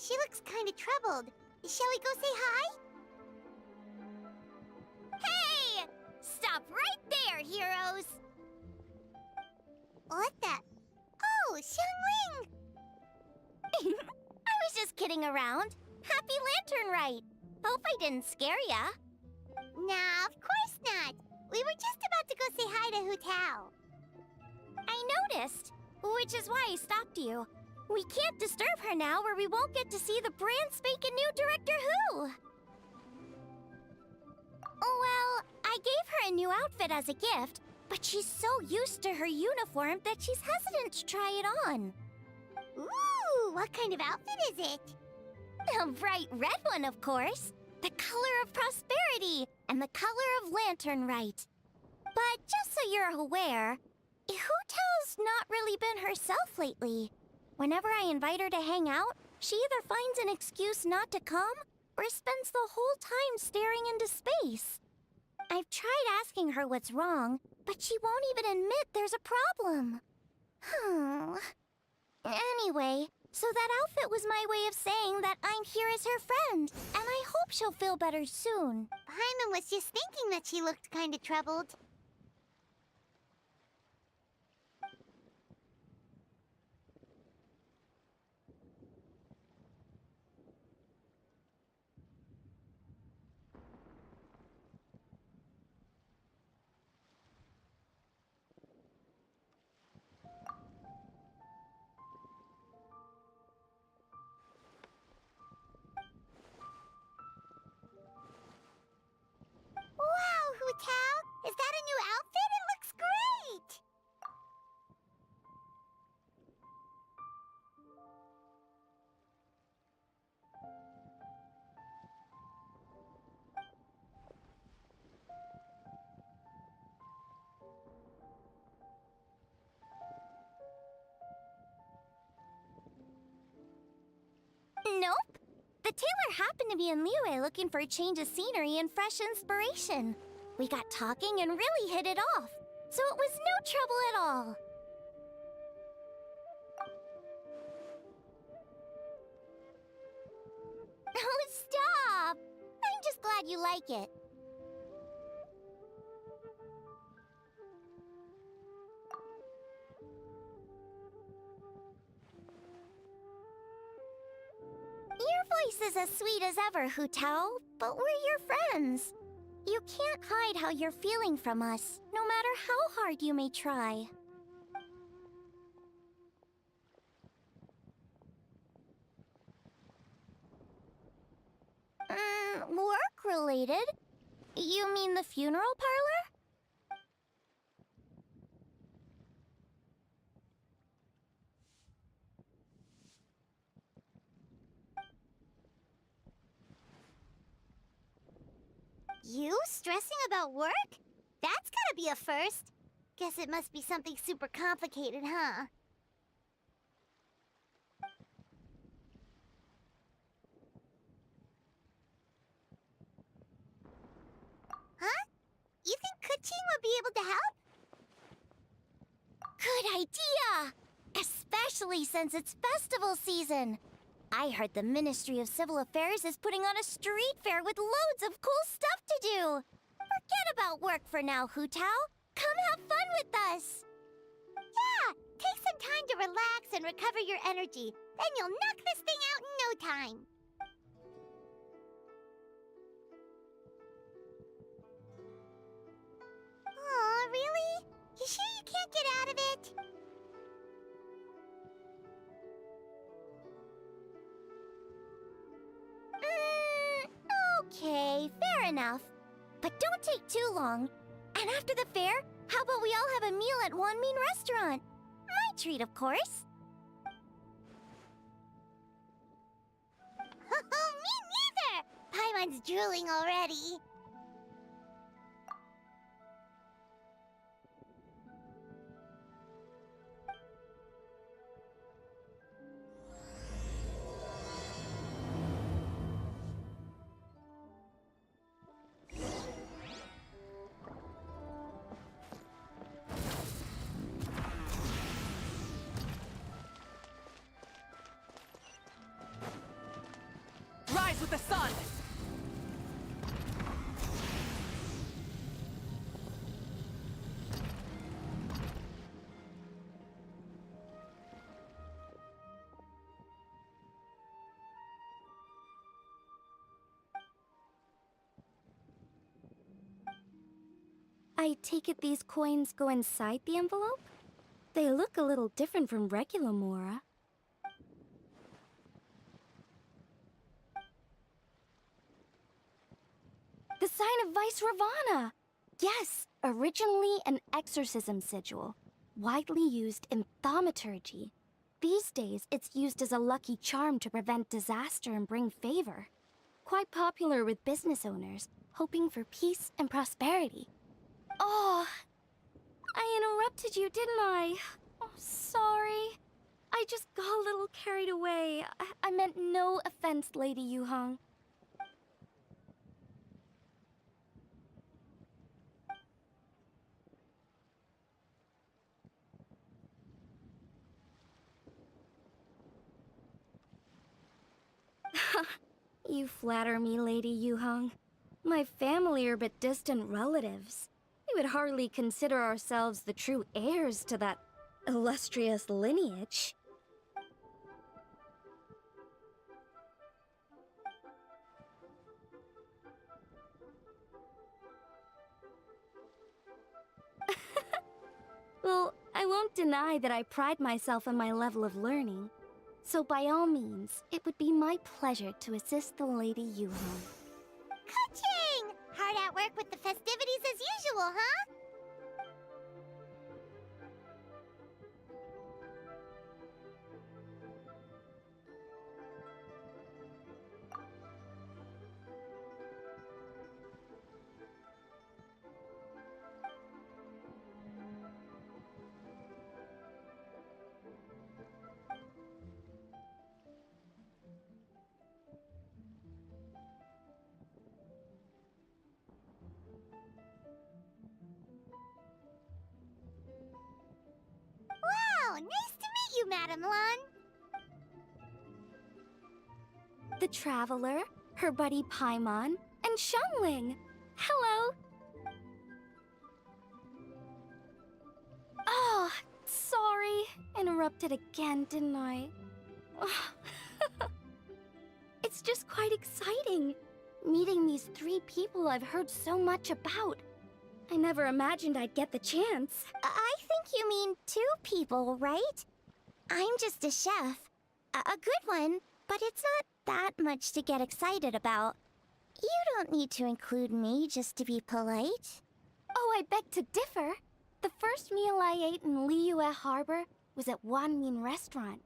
she looks kind of troubled. Shall we go say hi? Hey! Stop right there, heroes! What the? Oh, Xiangling! I was just kidding around. Happy Lantern Rite. Hope I didn't scare ya. Nah, of course not. We were just about to go say hi to Hu Tao. I noticed, which is why I stopped you. We can't disturb her now or we won't get to see the brand spanking new Director Who. Well, I gave her a new outfit as a gift, but she's so used to her uniform that she's hesitant to try it on. Ooh, what kind of outfit is it? A bright red one, of course. The color of prosperity and the color of Lantern Rite. But just so you're aware, Hu Tao's not really been herself lately. Whenever I invite her to hang out, she either finds an excuse not to come or spends the whole time staring into space. I've tried asking her what's wrong, but she won't even admit there's a problem. Anyway, so that outfit was my way of saying that I'm here as her friend, and I hope she'll feel better soon. Paimon was just thinking that she looked kind of troubled. Wow, Hu Tao! Is that a new outfit? It looks great! Nope. The tailor happened to be in Liyue looking for a change of scenery and fresh inspiration. We got talking and really hit it off, so it was no trouble at all. Oh, stop! I'm just glad you like it. Your voice is as sweet as ever, Hu Tao, but we're your friends. You can't hide how you're feeling from us, no matter how hard you may try. Work-related? You mean the funeral parlor? You stressing about work? That's gotta be a first. Guess it must be something super complicated, huh? Huh? You think Kuching would be able to help? Good idea! Especially since it's festival season. I heard the Ministry of Civil Affairs is putting on a street fair with loads of cool stuff to do. Forget about work for now, Hu Tao. Come have fun with us. Yeah! Take some time to relax and recover your energy. Then you'll knock this thing out in no time. Aw, really? You sure you can't get out of it? Okay, fair enough. But don't take too long. And after the fair, how about we all have a meal at Wanmin Restaurant? My treat, of course. Me neither! Paimon's drooling already. the sun! I take it these coins go inside the envelope? They look a little different from regular Mora. The sign of Vice Ravana! Yes, originally an exorcism sigil, widely used in thaumaturgy. These days, it's used as a lucky charm to prevent disaster and bring favor. Quite popular with business owners, hoping for peace and prosperity. Oh, I interrupted you, didn't I? Oh, sorry. I just got a little carried away. I meant no offense, Lady Yuhong. You flatter me, Lady Yuhong. My family are but distant relatives. We would hardly consider ourselves the true heirs to that illustrious lineage. Well, I won't deny that I pride myself on my level of learning. So by all means, it would be my pleasure to assist the Lady Yuhong. Ka-ching! Hard at work with the festivities as usual, huh? Wow, nice to meet you, Madam Lun. The Traveler, her buddy Paimon, and Xiangling. Hello! Oh, sorry. Interrupted again, didn't I? It's just quite exciting. Meeting these three people I've heard so much about. I never imagined I'd get the chance. I think you mean 2 people, right? I'm just a chef. A good one, but it's not that much to get excited about. You don't need to include me just to be polite. Oh, I beg to differ. The first meal I ate in Liyue Harbor was at Wanmin Restaurant.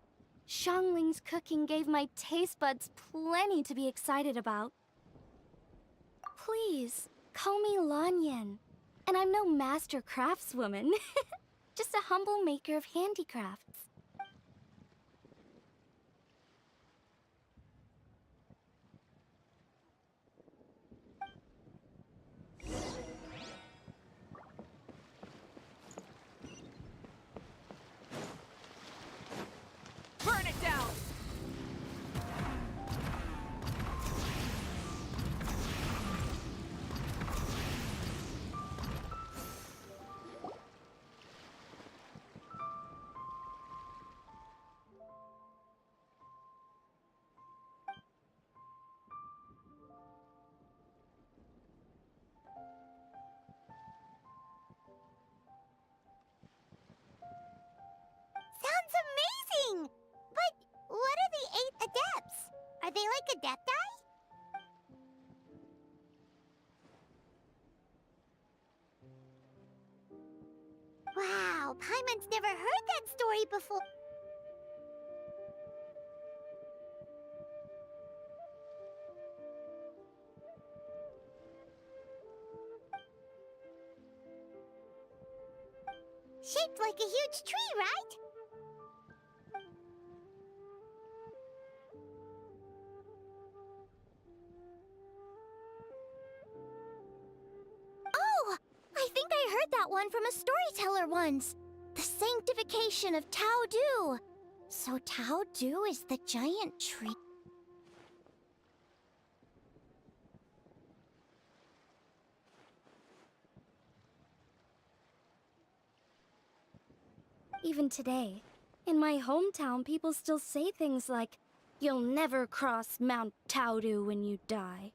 Xiangling's cooking gave my taste buds plenty to be excited about. Please, call me Lanyan. And I'm no master craftswoman. Just a humble maker of handicrafts. Burn it down! Sounds amazing! But what are the 8 adepts? Are they like adepti? Wow, Paimon's never heard that story before. Shaped like a huge tree, right? Oh! I think I heard that one from a storyteller once. The sanctification of Tao Du. So Tao Du is the giant tree. Even today, in my hometown, people still say things like, "You'll never cross Mount Taudu when you die."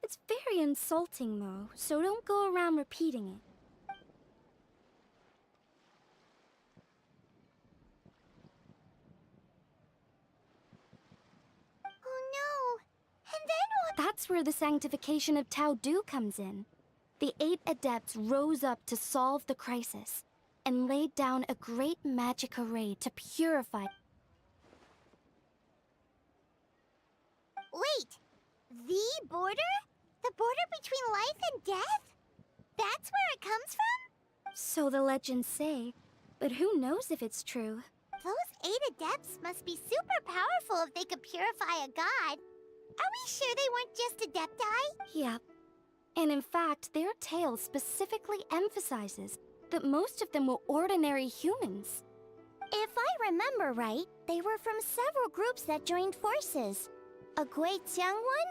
It's very insulting, though, so don't go around repeating it. Oh no! And then what? That's where the sanctification of Taudu comes in. The 8 adepts rose up to solve the crisis and laid down a great magic array to purify. Wait! The border? The border between life and death? That's where it comes from? So the legends say, but who knows if it's true? Those 8 adepts must be super powerful if they could purify a god. Are we sure they weren't just adepti? Yep. And in fact, their tale specifically emphasizes that most of them were ordinary humans. If I remember right, they were from several groups that joined forces. A Guixiang one,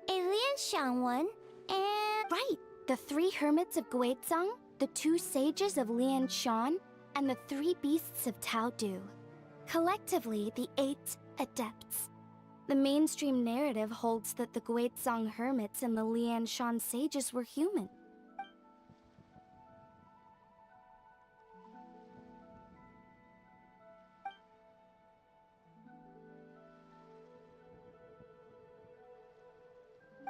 a Lianshan one, and... Right! The 3 hermits of Guizhang, the 2 sages of Lianshan, and the 3 beasts of Taodu. Collectively, the 8 adepts. The mainstream narrative holds that the Guizhang hermits and the Lianshan sages were human.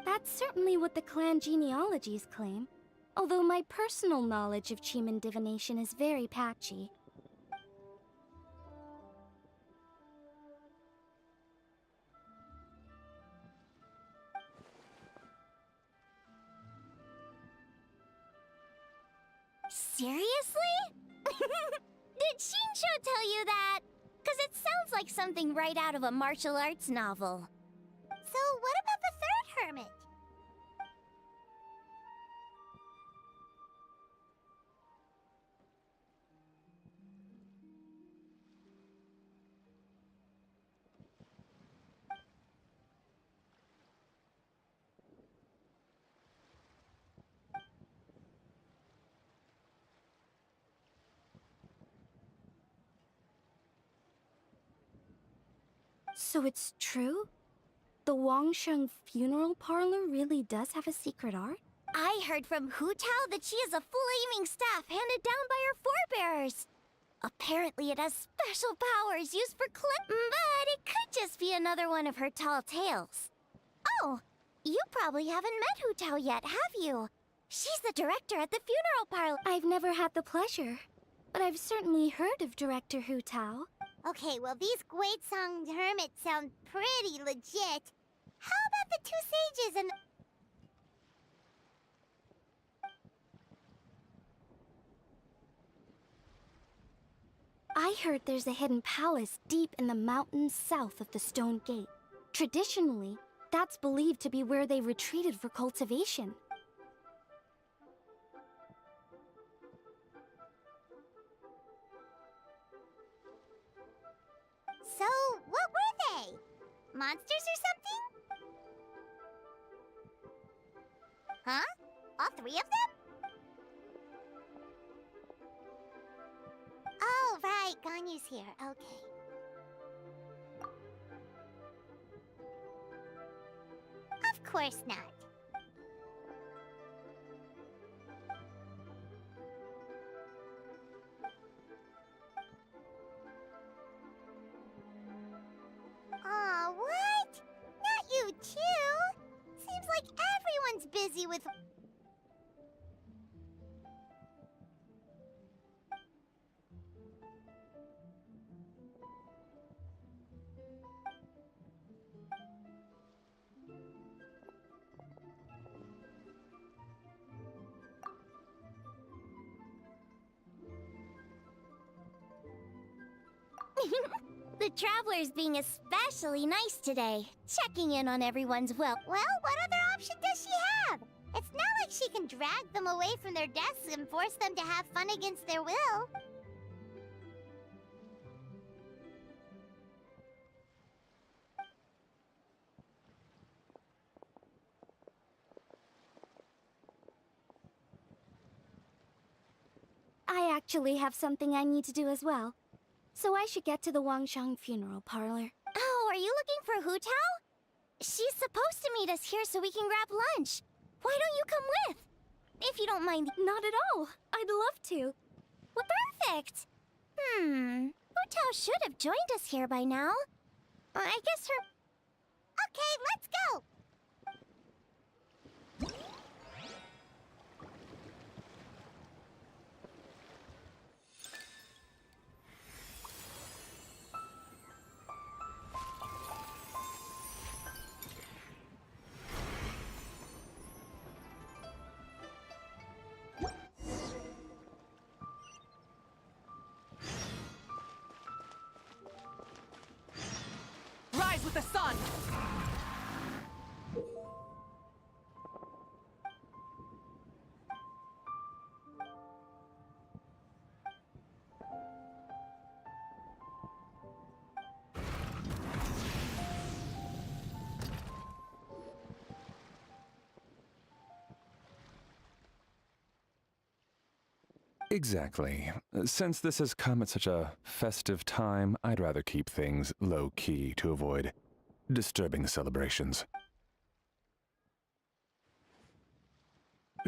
That's certainly what the clan genealogies claim, although my personal knowledge of Chiman divination is very patchy. Seriously? Did Shinsho tell you that? Because it sounds like something right out of a martial arts novel. So what about the third hermit? So it's true? The Wangsheng funeral parlor really does have a secret art? I heard from Hu Tao that she has a flaming staff handed down by her forebears. Apparently it has special powers used for but it could just be another one of her tall tales. Oh, you probably haven't met Hu Tao yet, have you? She's the director at the funeral parlor. I've never had the pleasure, but I've certainly heard of Director Hu Tao. Okay, well these Guizhang hermits sound pretty legit. How about the 2 sages and... I heard there's a hidden palace deep in the mountains south of the Stone Gate. Traditionally, that's believed to be where they retreated for cultivation. So, what were they? Monsters or something? Huh? All 3 of them? Oh, right, Ganyu's here. Okay. Of course not. Aw, what? Not you too? Seems like everyone's busy with... The Traveler's being especially nice today, checking in on everyone's well. Well, what other option does she have? It's not like she can drag them away from their desks and force them to have fun against their will. I actually have something I need to do as well. So I should get to the Wangshang funeral parlor. Oh, are you looking for Hu Tao? She's supposed to meet us here so we can grab lunch. Why don't you come with? If you don't mind. Not at all. I'd love to. Well, perfect. Hu Tao should have joined us here by now. I guess her... Okay, let's go! Rise with the sun! Exactly. Since this has come at such a festive time, I'd rather keep things low-key to avoid disturbing the celebrations.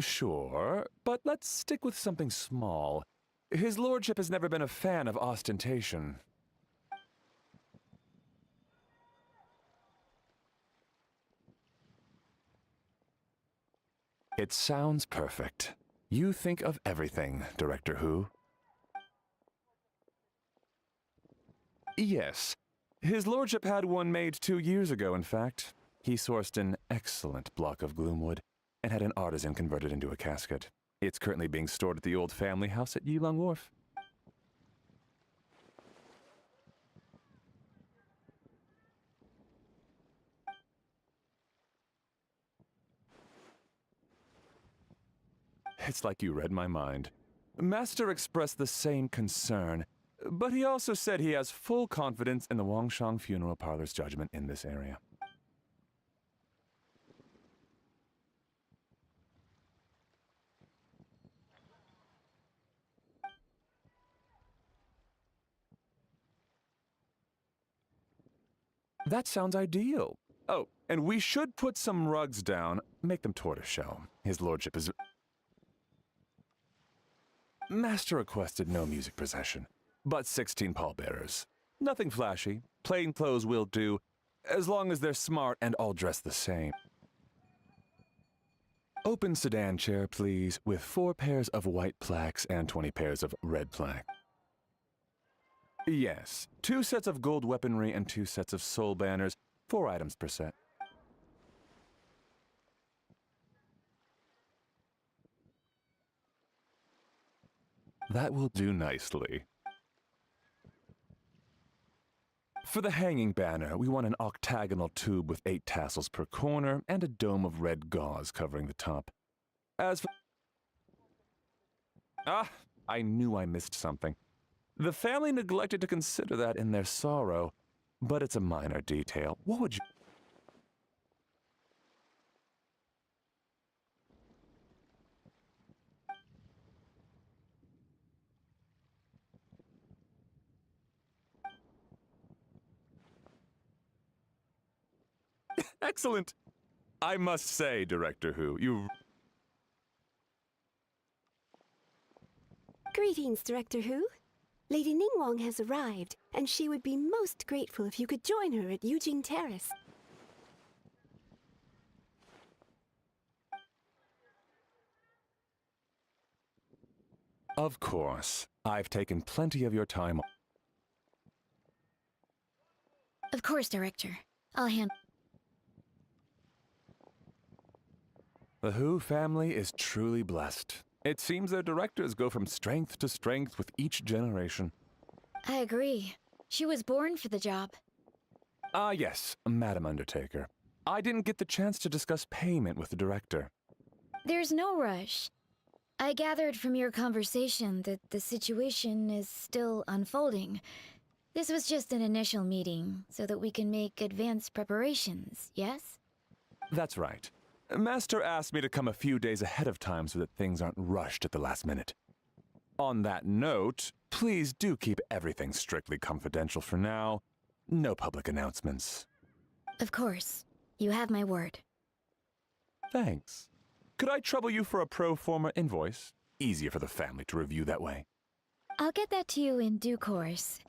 Sure, but let's stick with something small. His lordship has never been a fan of ostentation. It sounds perfect. You think of everything, Director Hu. Yes. His lordship had one made 2 years ago, in fact. He sourced an excellent block of gloomwood and had an artisan convert it into a casket. It's currently being stored at the old family house at Yilong Wharf. It's like you read my mind. Master expressed the same concern, but he also said he has full confidence in the Wangshang funeral parlor's judgment in this area. That sounds ideal. Oh, and we should put some rugs down, make them tortoiseshell. His lordship is... Master requested no music procession, but 16 pallbearers. Nothing flashy, plain clothes will do, as long as they're smart and all dressed the same. Open sedan chair, please, with 4 pairs of white plaques and 20 pairs of red plaque. Yes, 2 sets of gold weaponry and 2 sets of soul banners, 4 items per set. That will do nicely. For the hanging banner, we want an octagonal tube with 8 tassels per corner and a dome of red gauze covering the top. As for... Ah, I knew I missed something. The family neglected to consider that in their sorrow, but it's a minor detail. What would you... Excellent! I must say, Director Hu, you... Greetings, Director Hu. Lady Ningguang has arrived, and she would be most grateful if you could join her at Yujing Terrace. Of course. I've taken plenty of your time. Of course, Director. I'll handle... The Hu family is truly blessed. It seems their directors go from strength to strength with each generation. I agree. She was born for the job. Ah, yes, Madam Undertaker. I didn't get the chance to discuss payment with the director. There's no rush. I gathered from your conversation that the situation is still unfolding. This was just an initial meeting, so that we can make advanced preparations, yes? That's right. Master asked me to come a few days ahead of time so that things aren't rushed at the last minute. On that note, Please do keep everything strictly confidential for now. No public announcements. Of course. You have my word. Thanks. Could I trouble you for a pro forma invoice? Easier for the family to review that way. I'll get that to you in due course.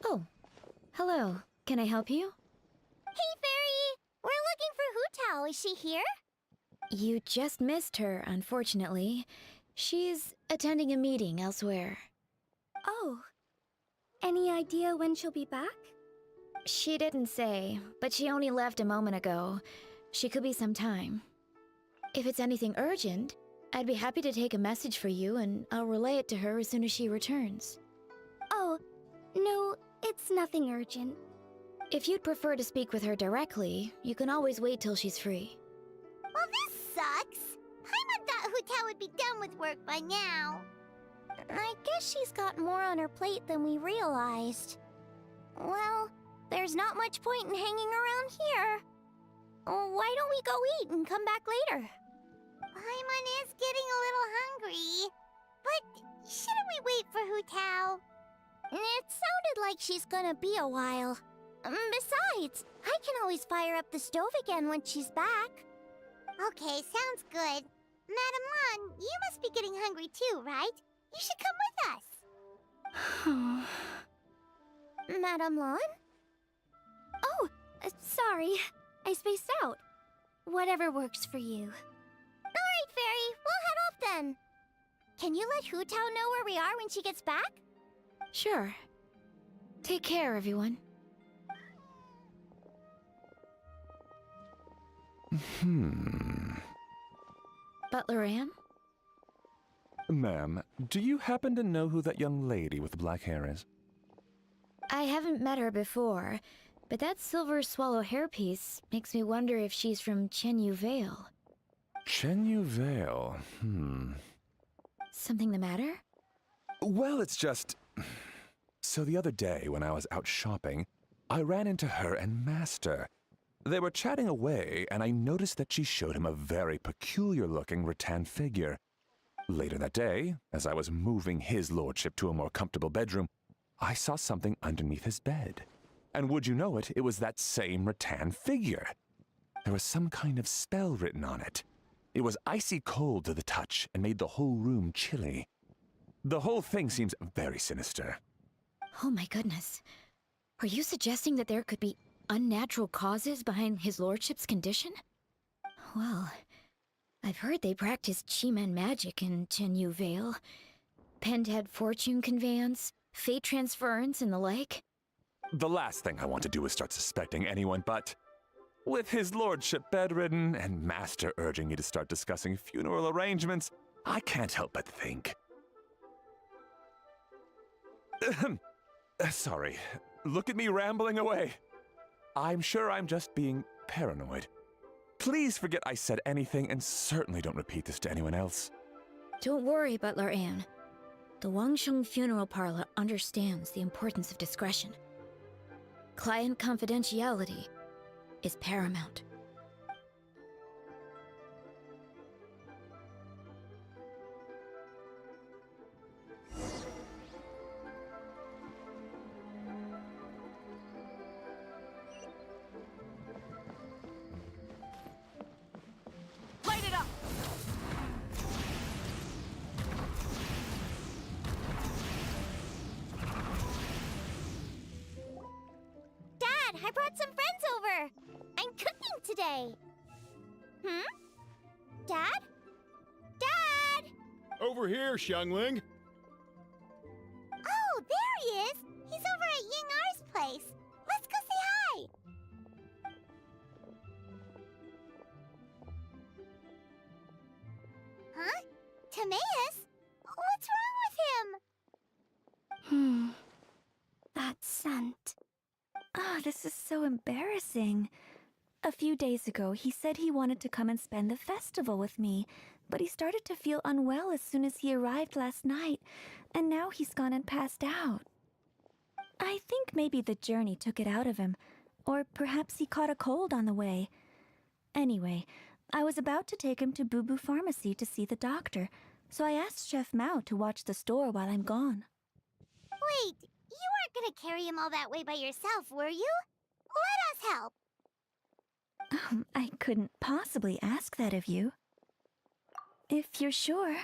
Oh, hello. Can I help you? Hey, Fairy! We're looking for Hu Tao. Is she here? You just missed her, unfortunately. She's attending a meeting elsewhere. Oh. Any idea when she'll be back? She didn't say, but she only left a moment ago. She could be some time. If it's anything urgent, I'd be happy to take a message for you and I'll relay it to her as soon as she returns. Oh, no, it's nothing urgent. If you'd prefer to speak with her directly, you can always wait till she's free. Well, this sucks. Paimon thought Hu Tao would be done with work by now. I guess she's got more on her plate than we realized. Well, there's not much point in hanging around here. Why don't we go eat and come back later? Paimon is getting a little hungry. But shouldn't we wait for Hu Tao? It sounded like she's gonna be a while. Besides, I can always fire up the stove again when she's back. Okay, sounds good. Madam Lan, you must be getting hungry too, right? You should come with us. Madame Lan? Oh, sorry. I spaced out. Whatever works for you. Alright, Fairy, we'll head off then. Can you let Hu Tao know where we are when she gets back? Sure. Take care, everyone. Butler Anne? Ma'am, do you happen to know who that young lady with the black hair is? I haven't met her before, but that silver swallow hairpiece makes me wonder if she's from Chenyu Vale. Chenyu Vale, Something the matter? Well, it's just... So the other day, when I was out shopping, I ran into her and Master. They were chatting away, and I noticed that she showed him a very peculiar-looking rattan figure. Later that day, as I was moving his lordship to a more comfortable bedroom, I saw something underneath his bed. And would you know it, it was that same rattan figure. There was some kind of spell written on it. It was icy cold to the touch and made the whole room chilly. The whole thing seems very sinister. Oh my goodness. Are you suggesting that there could be unnatural causes behind his lordship's condition? Well, I've heard they practice Chi-Man magic in Chenyu Vale. Pentad fortune conveyance, fate transference, and the like. The last thing I want to do is start suspecting anyone, but with his lordship bedridden and Master urging me to start discussing funeral arrangements, I can't help but think. Sorry. Look at me rambling away. I'm sure I'm just being paranoid. Please forget I said anything and certainly don't repeat this to anyone else. Don't worry, Butler Anne. The Wangsheng Funeral Parlor understands the importance of discretion. Client confidentiality is paramount. Light it up! Dad, I brought some friends over. I'm cooking today. Dad? Dad! Over here, Xiangling. Oh, there he is. He's over at Ying R's place. Let's go say hi. Huh? Timaeus? What's wrong with him? That scent. Oh, this is so embarrassing. A few days ago, he said he wanted to come and spend the festival with me, but he started to feel unwell as soon as he arrived last night, and now he's gone and passed out. I think maybe the journey took it out of him, or perhaps he caught a cold on the way. Anyway, I was about to take him to Boo Boo Pharmacy to see the doctor, so I asked Chef Mao to watch the store while I'm gone. Wait, you weren't gonna carry him all that way by yourself, were you? Let us help. I couldn't possibly ask that of you. If you're sure,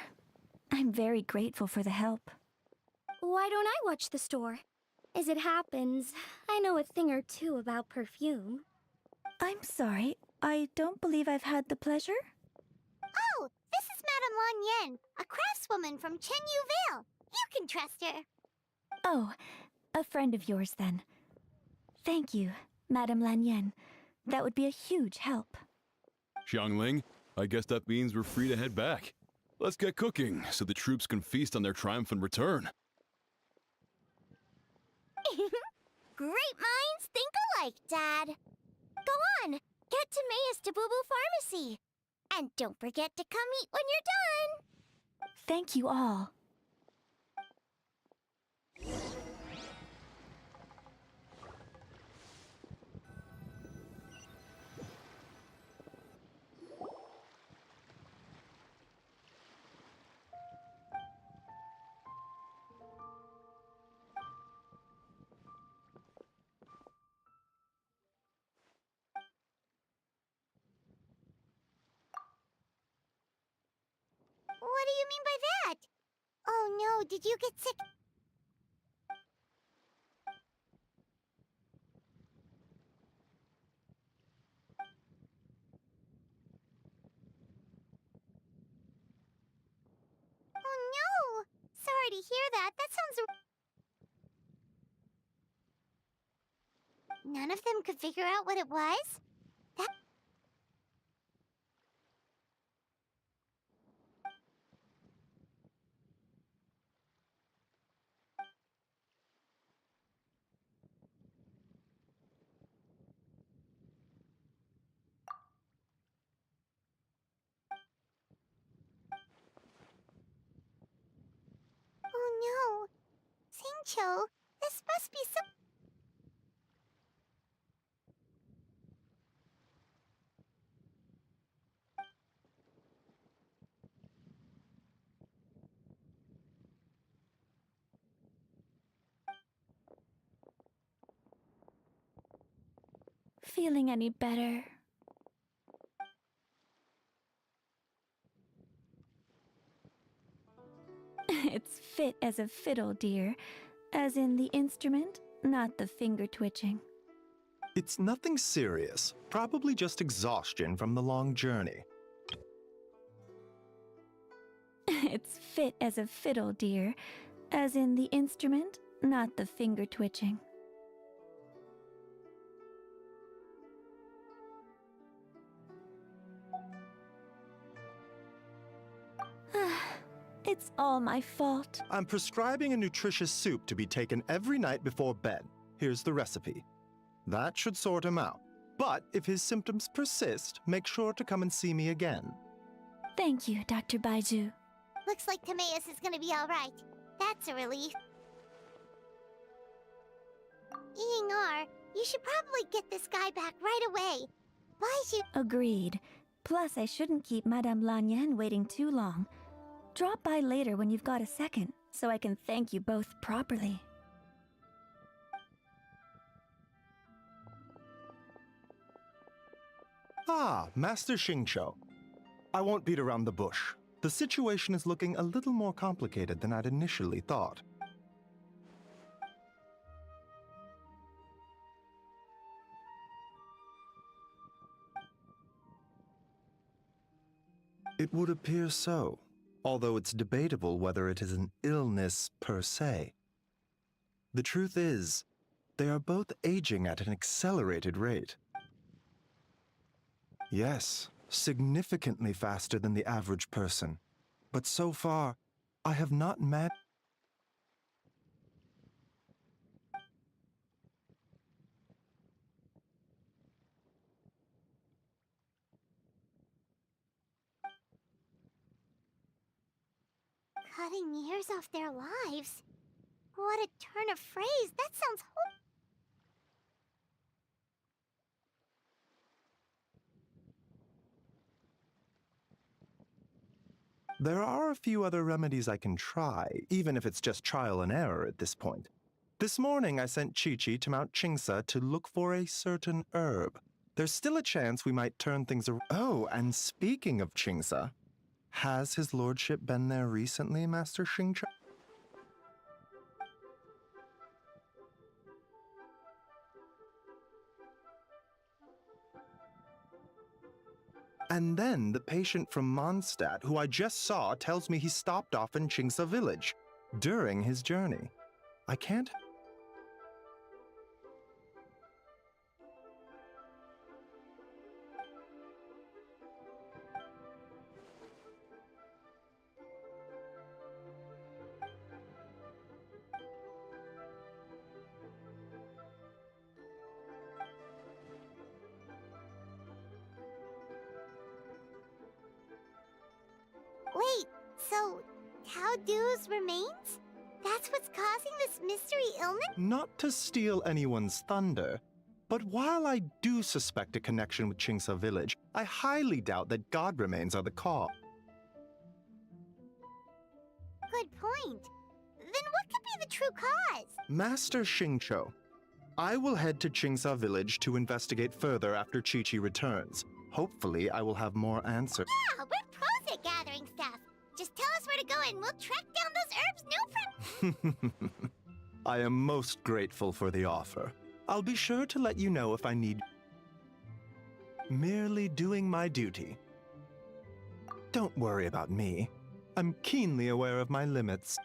I'm very grateful for the help. Why don't I watch the store? As it happens, I know a thing or two about perfume. I'm sorry, I don't believe I've had the pleasure. Oh, this is Madame Lan Yen, a craftswoman from Chenyu Vale. You can trust her. Oh, a friend of yours then. Thank you, Madame Lan Yen. That would be a huge help. Xiangling, I guess that means we're free to head back. Let's get cooking so the troops can feast on their triumphant return. Great minds think alike, Dad. Go on, get to May's Tabubu Pharmacy. And don't forget to come eat when you're done. Thank you all. What do you mean by that? Oh no, did you get sick? Oh no! Sorry to hear that. That sounds... None of them could figure out what it was? That... Oh no! Singcho, this must be some... Feeling any better? It's fit as a fiddle, dear. As in the instrument, not the finger twitching. It's nothing serious, probably just exhaustion from the long journey. It's fit as a fiddle, dear. As in the instrument, not the finger twitching. It's all my fault. I'm prescribing a nutritious soup to be taken every night before bed. Here's the recipe. That should sort him out. But if his symptoms persist, make sure to come and see me again. Thank you, Dr. Baiju. Looks like Timaeus is gonna be alright. That's a relief. Ying-ar, you should probably get this guy back right away. Baiju... Agreed. Plus, I shouldn't keep Madame Lan Yen waiting too long. Drop by later when you've got a second, so I can thank you both properly. Ah, Master Xingqiu. I won't beat around the bush. The situation is looking a little more complicated than I'd initially thought. It would appear so, although it's debatable whether it is an illness per se. The truth is, they are both aging at an accelerated rate. Yes, significantly faster than the average person. But so far, I have not met... Cutting years off their lives? What a turn of phrase. That sounds There are a few other remedies I can try, even if it's just trial and error at this point. This morning I sent Chi-Chi to Mount Chingsa to look for a certain herb. There's still a chance we might turn things around. Oh, and speaking of Chingsa, has his lordship been there recently, Master Xingqiu? And then the patient from Mondstadt, who I just saw, tells me he stopped off in Chingsa village during his journey. I can't... Wait, so Tao Du's remains? That's what's causing this mystery illness? Not to steal anyone's thunder, but while I do suspect a connection with Chingsa village, I highly doubt that god remains are the cause. Good point. Then what could be the true cause? Master Xingqiu, I will head to Chingsa village to investigate further after Chi-Chi returns. Hopefully, I will have more answers. Yeah, we're pros at gathering stuff. Just tell us where to go and we'll track down those herbs, no problem. I am most grateful for the offer. I'll be sure to let you know if I need... Merely doing my duty. Don't worry about me. I'm keenly aware of my limits.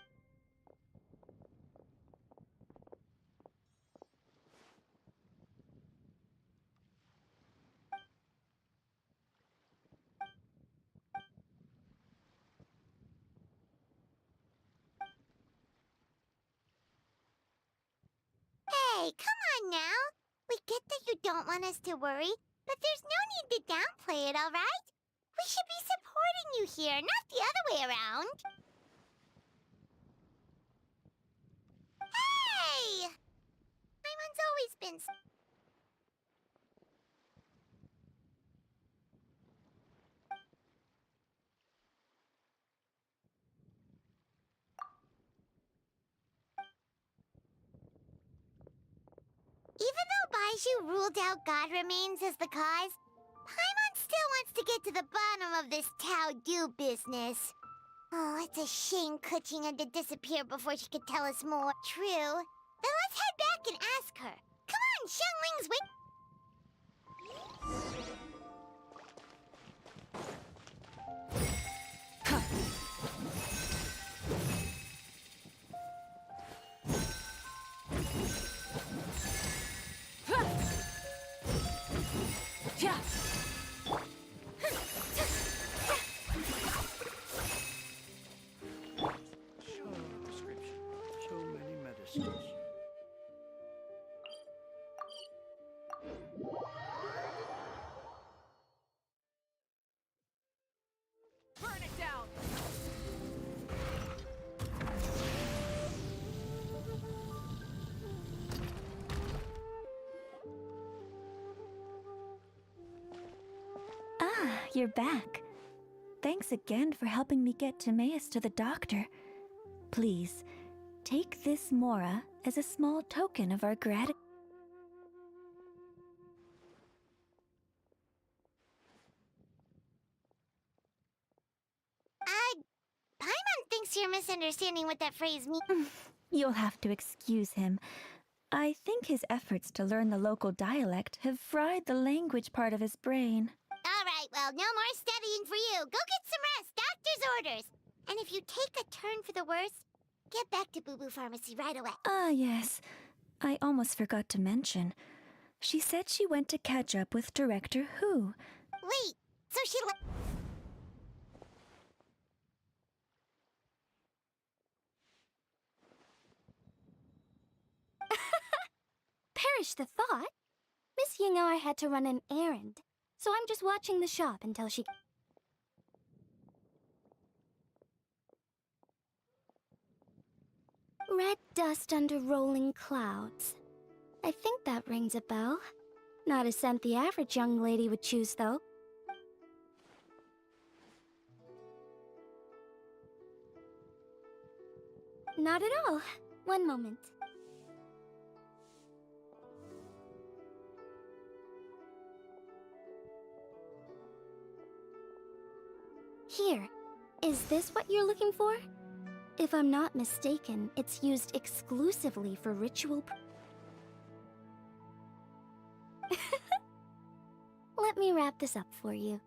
Hey, come on now. We get that you don't want us to worry, but there's no need to downplay it, all right? We should be supporting you here, not the other way around. Hey! Paimon's always been... Even though Baizhu ruled out God remains as the cause, Paimon still wants to get to the bottom of this Tao Du business. Oh, it's a shame Kuching had to disappear before she could tell us more. True. Then let's head back and ask her. Come on, Xiangling's wait. Yeah. Show prescription. So many medicines. Burn it down. Ah, you're back. Thanks again for helping me get Timaeus to the doctor. Please, take this Mora as a small token of our gratitude. Paimon thinks you're misunderstanding what that phrase means. You'll have to excuse him. I think his efforts to learn the local dialect have fried the language part of his brain. All right, well, no more studying for you. Go get some rest. Doctor's orders. And if you take a turn for the worse, get back to Boo Boo Pharmacy right away. Ah, yes. I almost forgot to mention. She said she went to catch up with Director Hu. Wait, so she Perish the thought. Miss Ying'er had to run an errand, so I'm just watching the shop until she... Red dust under rolling clouds. I think that rings a bell. Not a scent the average young lady would choose, though. Not at all. One moment. Here. Is this what you're looking for? If I'm not mistaken, it's used exclusively for ritual. Let me wrap this up for you.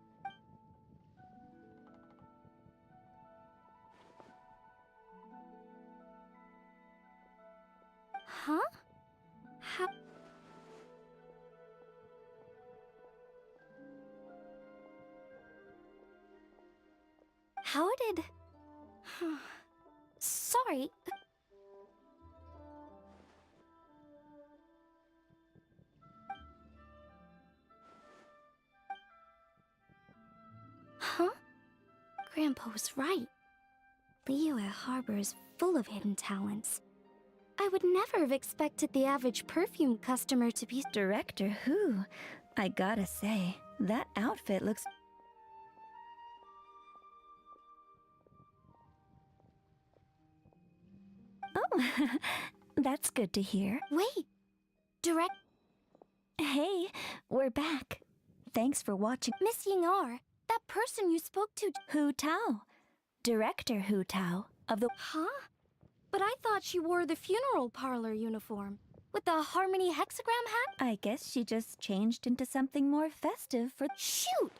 Huh? How? How did... Sorry. Huh? Grandpa was right. Liyue Harbor is full of hidden talents. I would never have expected the average perfume customer to be... Director Who? I gotta say, that outfit looks... Oh, that's good to hear. Wait! Direct... Hey, we're back. Thanks for watching. Miss Ying'ar, that person you spoke to... Hu Tao. Director Hu Tao of the... Huh? But I thought she wore the funeral parlor uniform. With the Harmony hexagram hat? I guess she just changed into something more festive for... Shoot!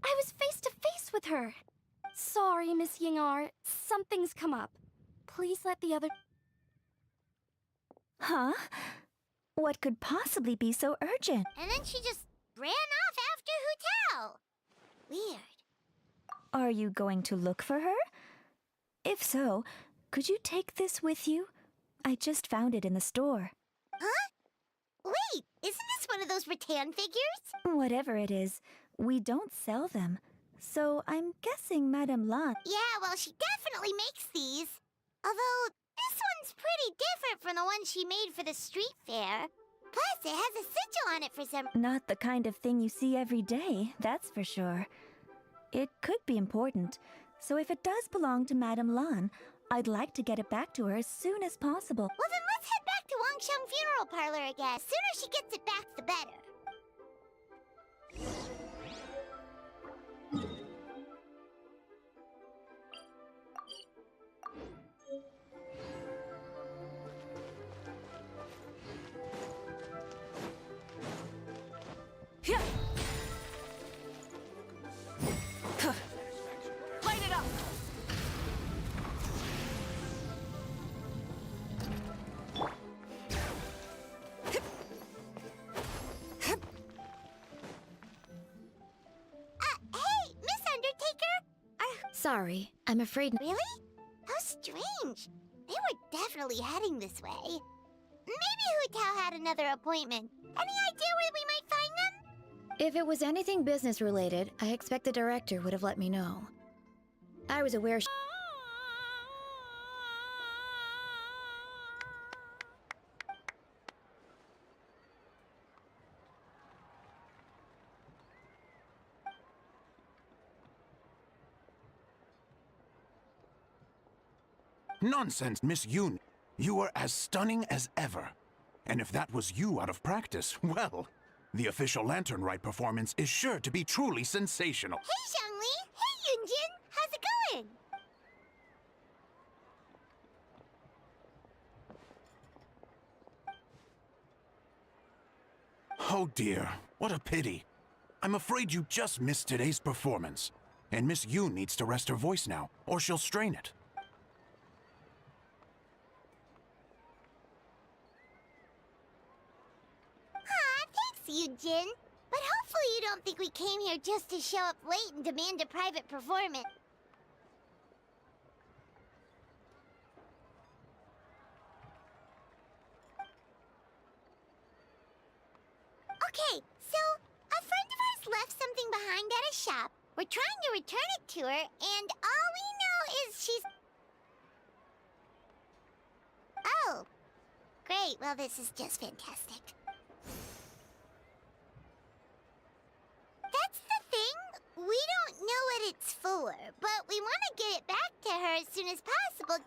I was face to face with her. Sorry, Miss Ying'ar. Something's come up. Please let the other... Huh? What could possibly be so urgent? And then she just ran off after Hu Tao. Weird. Are you going to look for her? If so, could you take this with you? I just found it in the store. Huh? Wait, isn't this one of those rattan figures? Whatever it is, we don't sell them. So I'm guessing Madame Lan... Yeah, well, she definitely makes these. Although, this one's pretty different from the one she made for the street fair. Plus, it has a sigil on it for some... Not the kind of thing you see every day, that's for sure. It could be important, so if it does belong to Madame Lan, I'd like to get it back to her as soon as possible. Well, then let's head back to Wangsheng Funeral Parlor again. The sooner she gets it back, the better. Yeah. Light it up. Hey, Miss Undertaker! Sorry, I'm afraid... Really? How strange. They were definitely heading this way. Maybe Hu Tao had another appointment. Any idea where we might find them? If it was anything business related, I expect the director would have let me know. I was aware Nonsense, Miss Yoon. You are as stunning as ever. And if that was you out of practice, well, the official Lantern Rite performance is sure to be truly sensational. Hey, Xiangli! Hey, Yunjin! How's it going? Oh dear, what a pity. I'm afraid you just missed today's performance. And Miss Yoon needs to rest her voice now, or she'll strain it. Yunjin. But hopefully you don't think we came here just to show up late and demand a private performance. Okay, so a friend of ours left something behind at a shop. We're trying to return it to her, and all we know is she's... Oh. Great, well this is just fantastic. That's the thing. We don't know what it's for, but we want to get it back to her as soon as possible.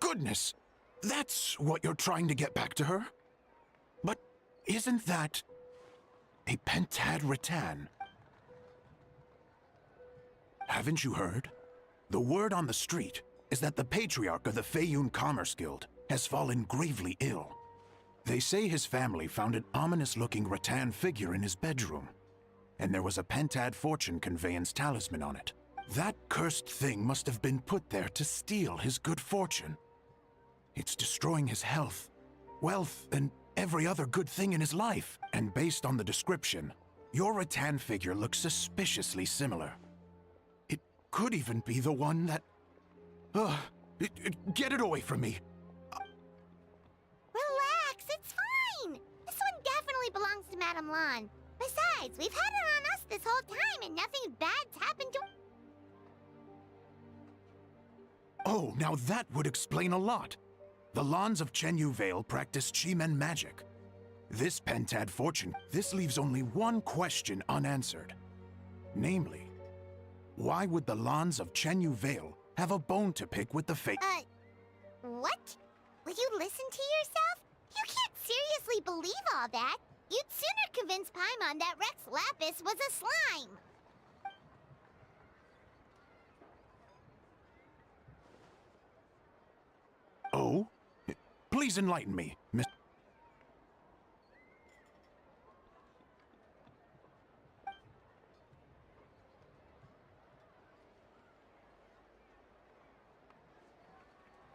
goodness! That's what you're trying to get back to her? But isn't that a pentad rattan? Haven't you heard? The word on the street is that the patriarch of the Feiyun Commerce Guild has fallen gravely ill. They say his family found an ominous-looking rattan figure in his bedroom, and there was a pentad fortune conveyance talisman on it. That cursed thing must have been put there to steal his good fortune. It's destroying his health, wealth, and every other good thing in his life. And based on the description, your rattan figure looks suspiciously similar. It could even be the one that... get it away from me. Relax, it's fine. This one definitely belongs to Madame Lan. Besides, we've had it on us this whole time and nothing bad's happened to... Oh, now that would explain a lot. The Lans of Chenyu Vale practice Chi-Men magic. This pentad fortune, this leaves only one question unanswered. Namely, why would the Lans of Chenyu Vale have a bone to pick with the fate? What? Will you listen to yourself? You can't seriously believe all that. You'd sooner convince Paimon that Rex Lapis was a slime. Oh? Please enlighten me, Miss...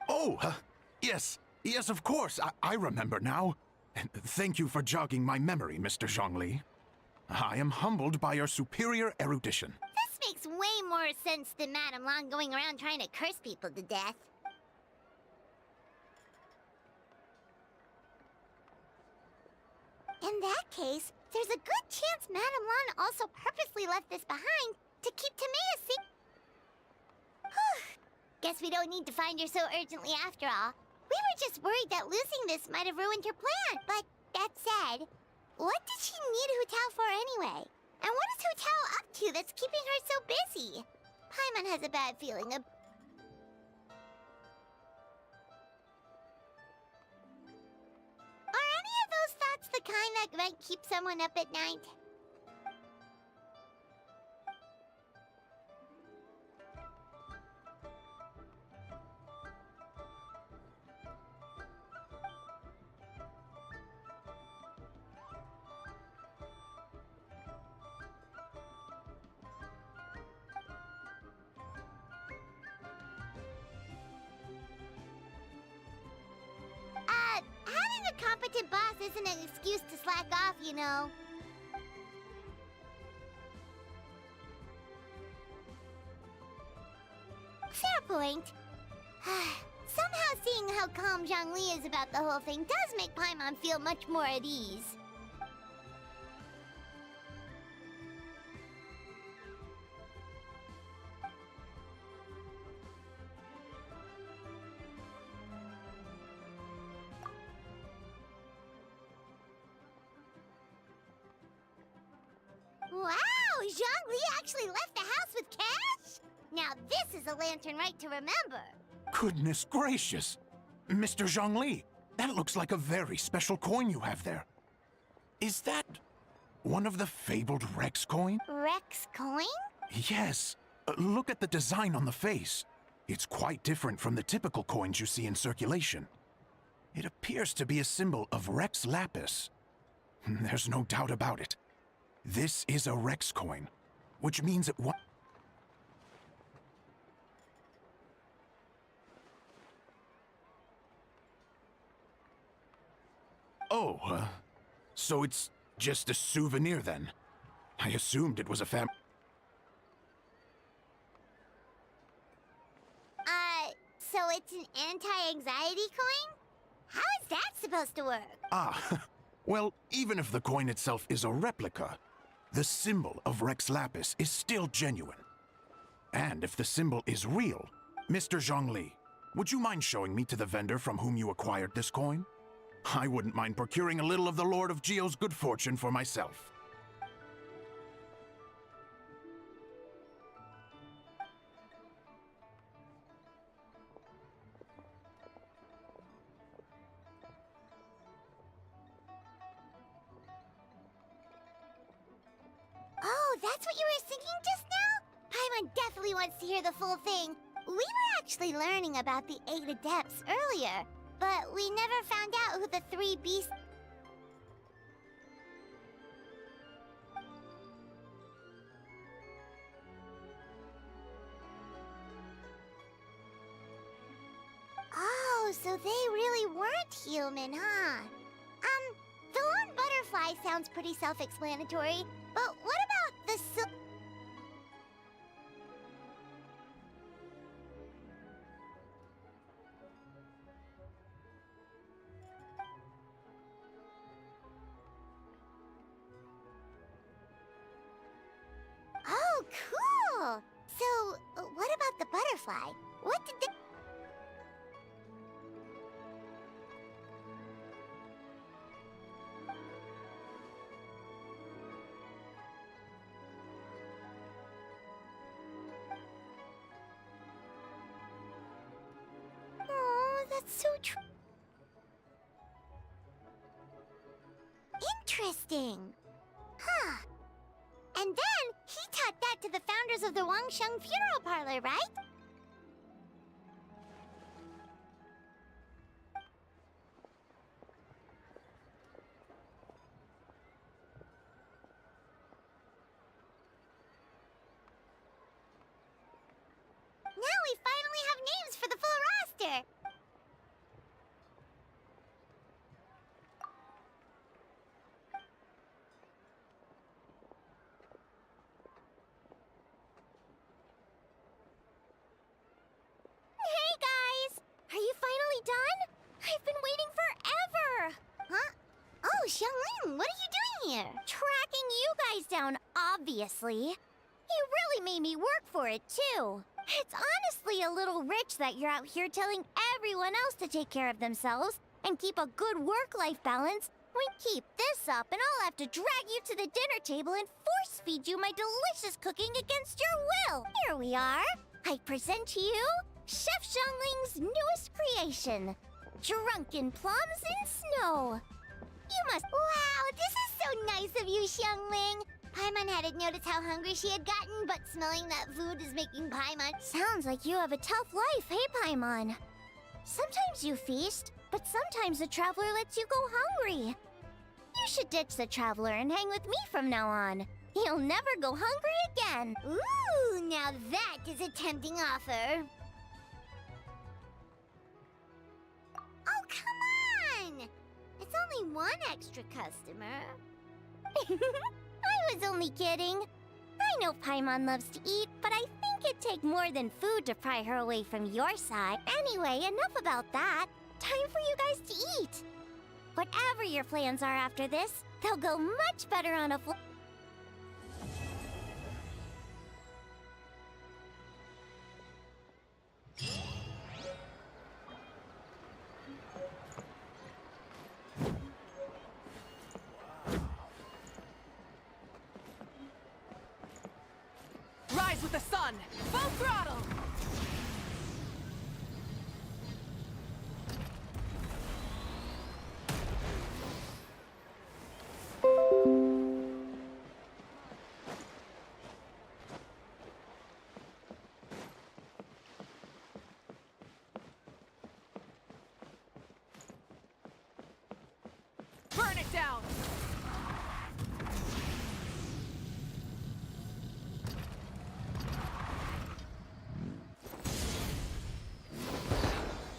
Oh, yes, of course, I remember now. Thank you for jogging my memory, Mr. Zhongli. I am humbled by your superior erudition. This makes way more sense than Madame Lan going around trying to curse people to death. In that case, there's a good chance Madame Lan also purposely left this behind to keep Timea secret. Guess we don't need to find her so urgently after all. We were just worried that losing this might have ruined her plan. But that said, what did she need Hu Tao for anyway? And what is Hu Tao up to that's keeping her so busy? Paimon has a bad feeling about... Are any of those thoughts the kind that might keep someone up at night? Having a competent boss isn't an excuse to slack off, you know. Fair point. Somehow seeing how calm Zhongli is about the whole thing does make Paimon feel much more at ease. Wow! Zhongli actually left the house with cash? Now this is a lantern right to remember. Goodness gracious! Mr. Zhongli, that looks like a very special coin you have there. Is that one of the fabled Rex coin? Rex coin? Yes. Look at the design on the face. It's quite different from the typical coins you see in circulation. It appears to be a symbol of Rex Lapis. There's no doubt about it. This is a Rex coin, which means it wa- Oh, so it's just a souvenir then? I assumed it was a So it's an anti-anxiety coin? How is that supposed to work? Ah, well, even if the coin itself is a replica, the symbol of Rex Lapis is still genuine. And if the symbol is real, Mr. Zhongli, would you mind showing me to the vendor from whom you acquired this coin? I wouldn't mind procuring a little of the Lord of Geo's good fortune for myself. That's what you were singing just now? Paimon definitely wants to hear the full thing. We were actually learning about the 8 adepts earlier, but we never found out who the 3 beasts... Oh, so they really weren't human, huh? The lone butterfly sounds pretty self-explanatory, but what about the Oh, cool! So, what about the butterfly? What did they... Oh, that's so true. Interesting. Huh. And then, he taught that to the founders of the Wangsheng Funeral Parlor, right? Now we finally have names for the full roster! Hey guys! Are you finally done? I've been waiting forever! Huh? Oh, Xiangling, what are you doing here? Tracking you guys down, obviously. You really made me work for it, too. It's honestly a little rich that you're out here telling everyone else to take care of themselves and keep a good work-life balance. We keep this up and I'll have to drag you to the dinner table and force-feed you my delicious cooking against your will. Here we are. I present to you Chef Xiangling's newest creation, Drunken Plums in Snow. You must... Wow, this is so nice of you, Xiangling. Paimon hadn't noticed how hungry she had gotten, but smelling that food is making Paimon... Sounds like you have a tough life, hey, Paimon? Sometimes you feast, but sometimes the traveler lets you go hungry. You should ditch the traveler and hang with me from now on. You'll never go hungry again. Ooh, now that is a tempting offer. Oh, come on! It's only one extra customer. I was only kidding. I know Paimon loves to eat, but I think it'd take more than food to pry her away from your side. Anyway, enough about that. Time for you guys to eat. Whatever your plans are after this, they'll go much better on a Rise with the sun! Full throttle! Burn it down!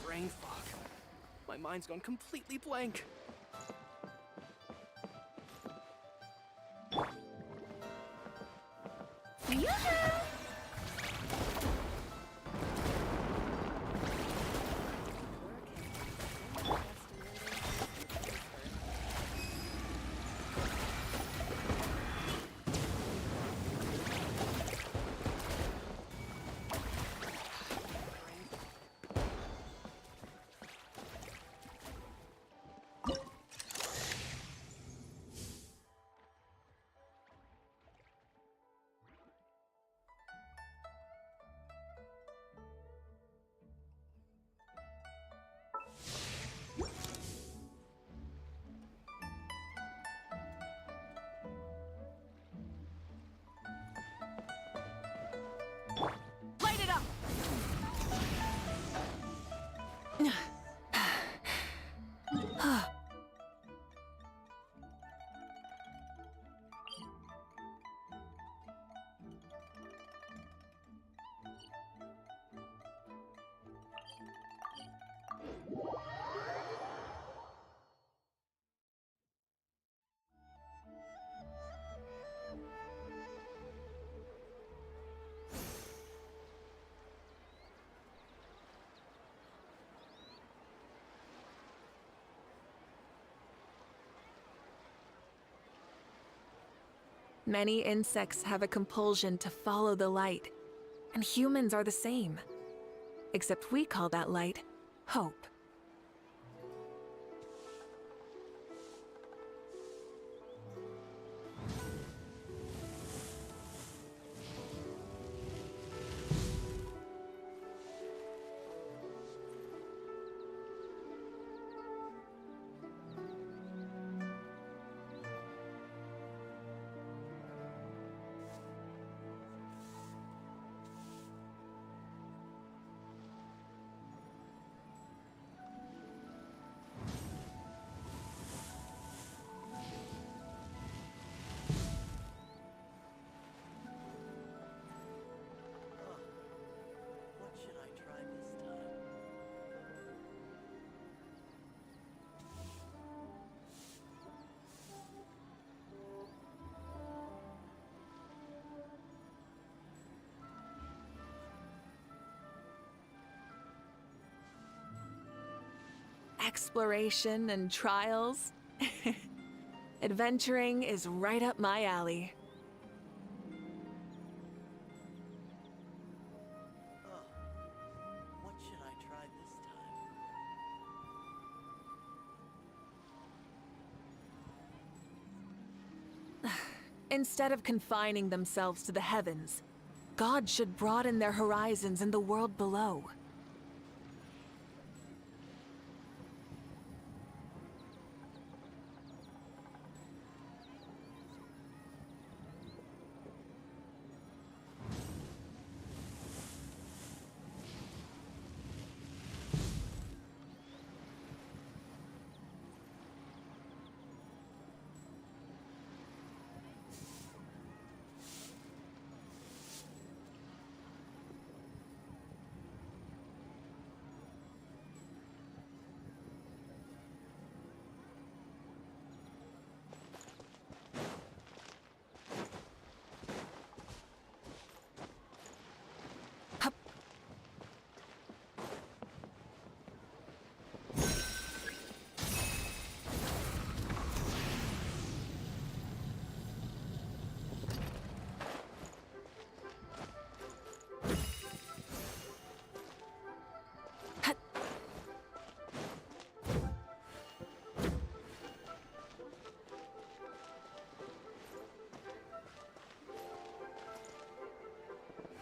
Brain fog. My mind's gone completely blank. Many insects have a compulsion to follow the light, and humans are the same. Except we call that light hope. What should I try this time? Exploration and trials. Adventuring is right up my alley. What should I try this time? Instead of confining themselves to the heavens, God should broaden their horizons in the world below.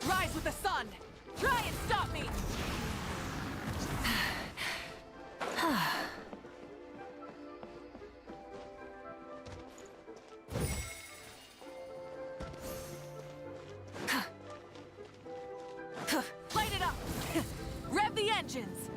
Rise with the sun! Try and stop me! Light it up! Rev the engines!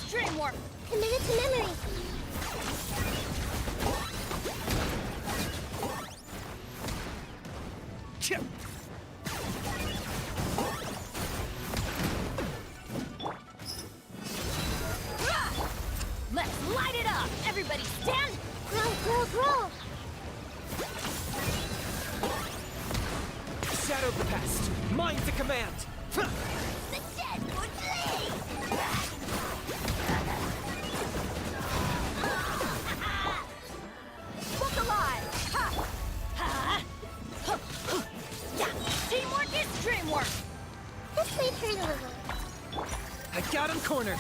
Dream warp! Committed to memory! Let's light it up! Everybody stand! Grow, grow, grow! Shadow of the past. Mine to command. The dead would bleed! Look alive! Ha! Ha! Teamwork is dreamwork! This might hurt a little. I got him cornered.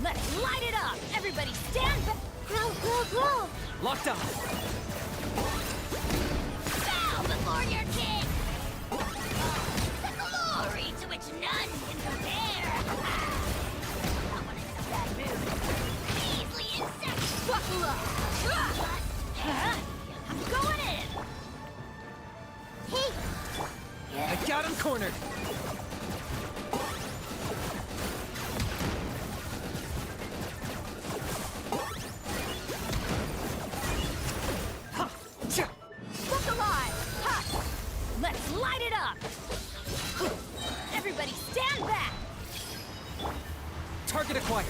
Let's light it up! Everybody stand back! Grow, grow, grow! Locked on. Bow before your king! The glory to which none can compare! I want to get a bad mood. Measly insect! Buckle up! I'm going in! Hey! I got him cornered. Look alive! Ha! Let's light it up! Everybody stand back! Target acquired.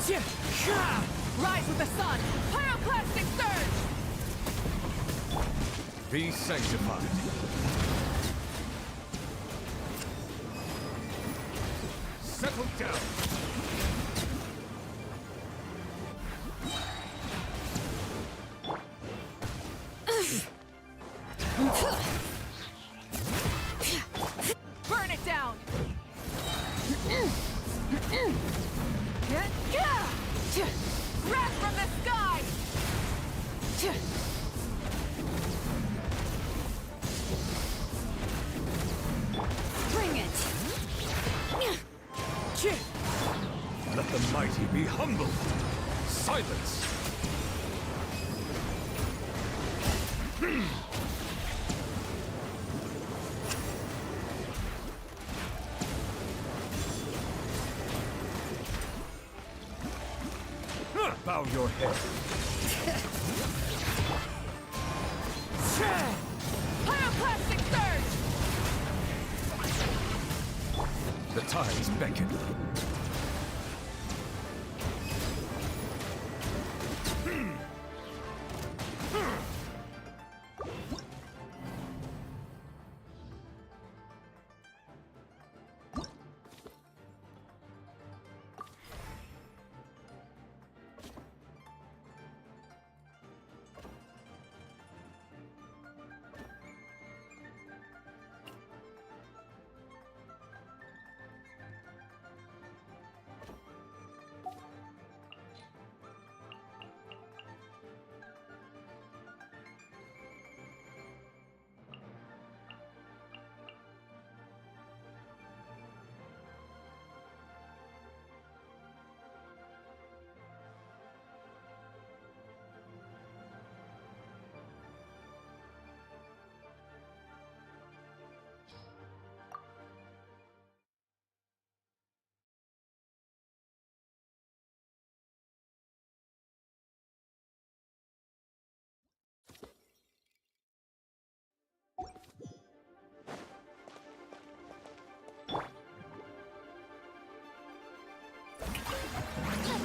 Rise with the sun! Pyroclastic surge! Be sanctified. Settle down. Burn it down! Wrath from the sky! Bring it! Let the mighty be humbled. Silence. Bow your head. Pyroclastic surge! The tides beckon.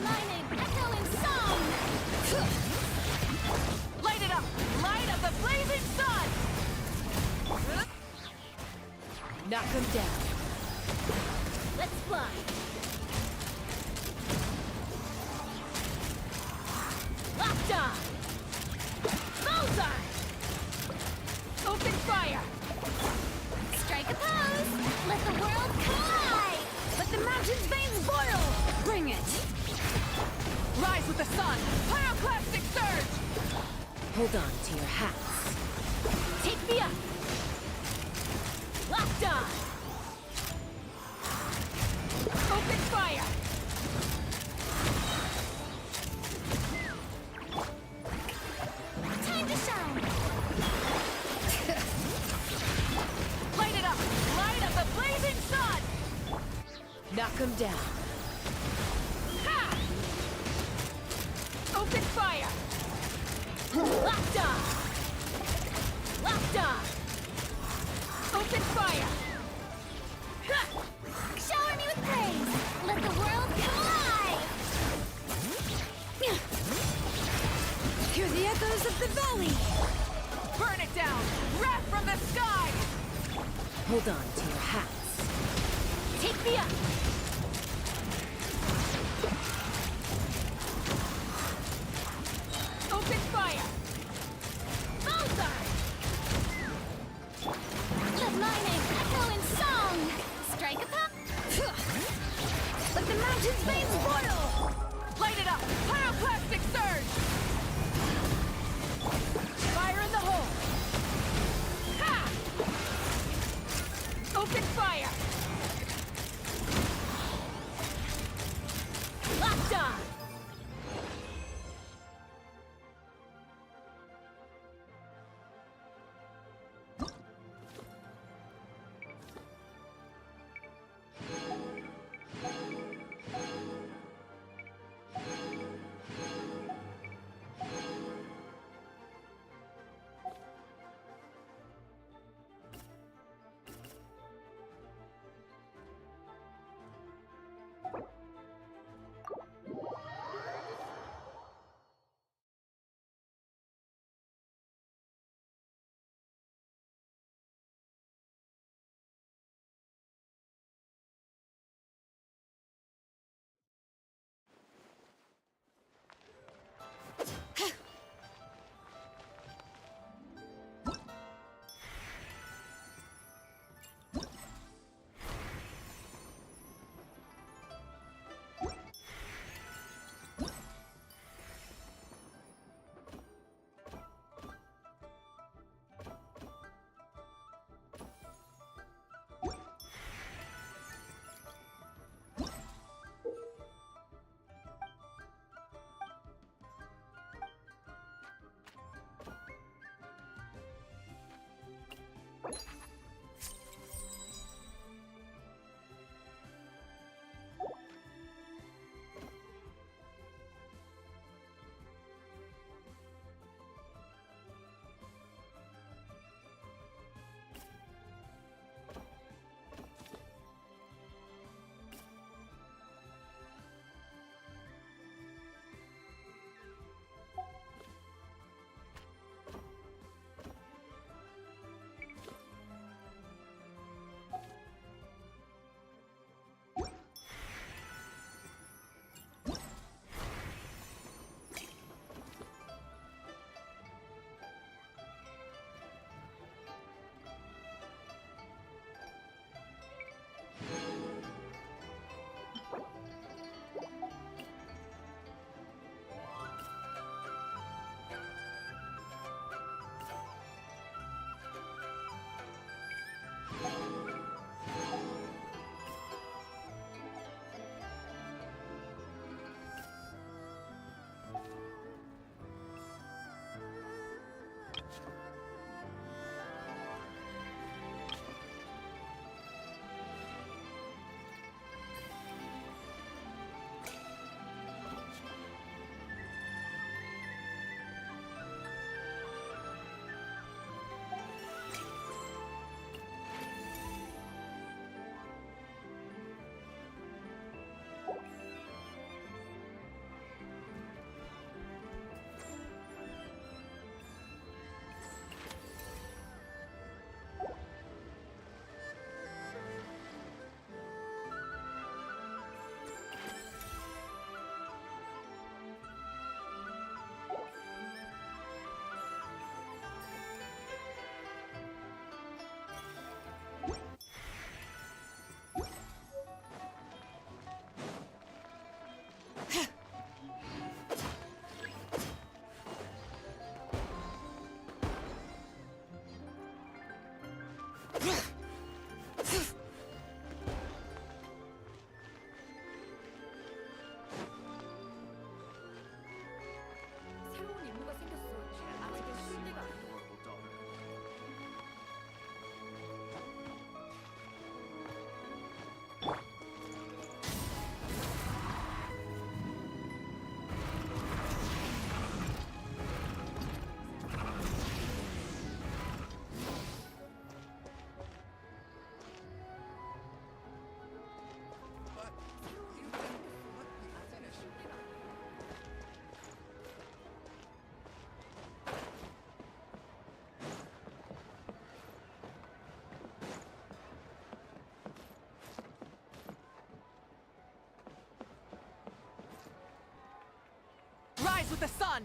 Lightning, echo in song! Light it up! Light of the blazing sun! Knock him down. Let's fly! Locked on! Bullseye! Open fire! Strike a pose! Let the world collide! Let the mountain's veins boil! Bring it! Rise with the sun! Pyroclastic surge! Hold on to your hats. Take me up! Locked on! Open fire! Time to shine! Light it up! Light of the blazing sun! Knock him down. Ha! Open fire! Locked on! Locked on! Open fire! Ha! Shower me with praise! Let the world come alive! Hear the echoes of the valley! Burn it down! Wrath from the sky! Hold on to your hats. Take me up! Open fire! Bullseye! Let lightning echo in song! Strike a pop! Let the mountain's veins boil! Light it up! Pyroclastic surge! Fire in the hole! Ha! Open fire! Locked on! with the sun!